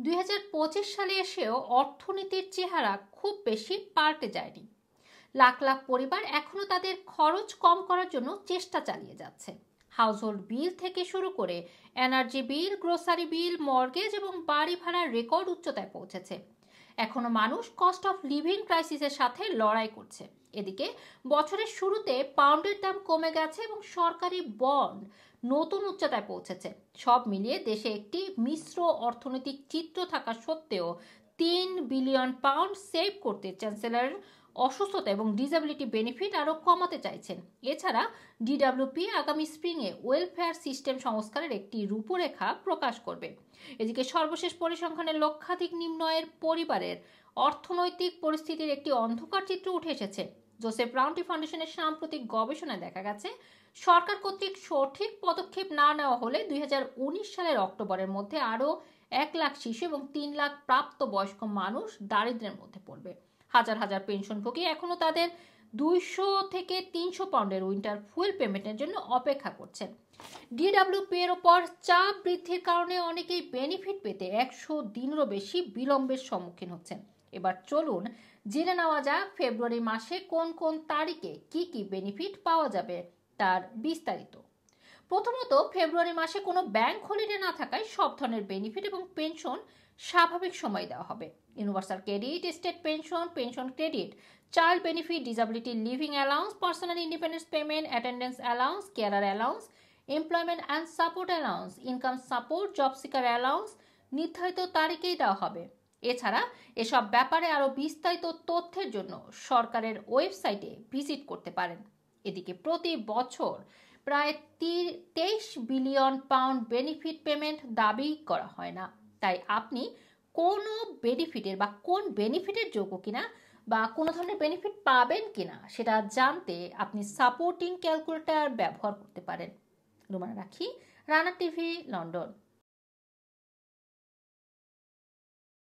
2025 সালে এসেও অর্থনীতির চেহারা খুব বেশি পাল্টে যায়নি। লাখ লাখ পরিবার এখনো তাদের খরচ কম করার জন্য চেষ্টা চালিয়ে যাচ্ছে। হাউসহোল্ড বিল থেকে শুরু করে এনার্জি বিল, গ্রোসারি বিল, মর্গেজ এবং বাড়ি ভাড়ার রেকর্ড উচ্চতায় পৌঁছেছে। এখনো মানুষ কস্ট অফ লিভিং ক্রাইসিসের সাথে লড়াই করছে। এদিকে বছরের শুরুতে পাউন্ডের দাম কমে গেছে এবং সরকারি বন্ড নতুন উচ্চতায় পৌঁছেছে। সব মিলিয়ে দেশে একটি মিশ্র অর্থনৈতিক চিত্র থাকা সত্ত্বেও 3 বিলিয়ন পাউন্ড সেভ করতে চ্যান্সেলর অসুস্থতা এবং ডিসেবিলিটি বেনিফিট আরও কমাতে চাইছেন। এছাড়া ডিডব্লিউপি আগামী স্প্রিংয়ে ওয়েলফেয়ার সিস্টেম সংস্কারের একটি রূপরেখা প্রকাশ করবে। এদিকে সর্বশেষ পরিসংখ্যানের লক্ষাধিক নিম্ন আয়ের পরিবারের অর্থনৈতিক পরিস্থিতির একটি অন্ধকার চিত্র উঠে এসেছে। জোসেফ রাউন্টি ফাউন্ডেশনের সাম্প্রতিক গবেষণায় দেখা গেছে, সরকার কর্তৃক সঠিক পদক্ষেপ না নেওয়া হলে 2019 সালের অক্টোবরের মধ্যে আরও 1 লাখ শিশু এবং 3 লাখ প্রাপ্তবয়স্ক মানুষ দারিদ্র্যের মধ্যে পড়বে। হাজার হাজার পেনশনভোগী এখনো তাদের 200 থেকে 300 পাউন্ডের উইন্টার ফুয়েল পেমেন্টের জন্য অপেক্ষা করছেন। ডিডব্লিউপি এর ওপর চাপ বৃদ্ধির কারণে অনেকেই বেনিফিট পেতে 100 দিনেরও বেশি বিলম্বের সম্মুখীন হচ্ছেন। এবার চলুন জেনে নেওয়া যাক ফেব্রুয়ারি মাসে কোন কোন তারিখে কি কি বেনিফিট পাওয়া যাবে তার বিস্তারিত। প্রথমত, ফেব্রুয়ারি মাসে কোনো ব্যাংক হলিডে না থাকায় সব ধরনের বেনিফিট এবং পেনশন স্বাভাবিক সময় দেওয়া হবে। Universal credit, state pension, pension credit, child benefit, disability living allowance, personal independence payment, attendance allowance, carer allowance, employment and support allowance, income support, job seeker allowance নির্ধারিত তারিখেই দেওয়া হবে। এছাড়া এসব ব্যাপারে আরও বিস্তারিত তথ্যের জন্য সরকারের ওয়েবসাইটে ভিজিট করতে পারেন। এদিকে প্রতি বছর প্রায় 23 বিলিয়ন পাউন্ড বেনিফিট পেমেন্ট দাবি করা হয় না। তাই আপনি কোনো বেনিফিটের বা কোন বেনিফিটের যোগ্য কিনা বা কোনো ধরনের বেনিফিট পাবেন কিনা সেটা জানতে আপনি সাপোর্টিং ক্যালকুলেটর ব্যবহার করতে পারেন। রুমানা রাখি, রানা টিভি, লন্ডন।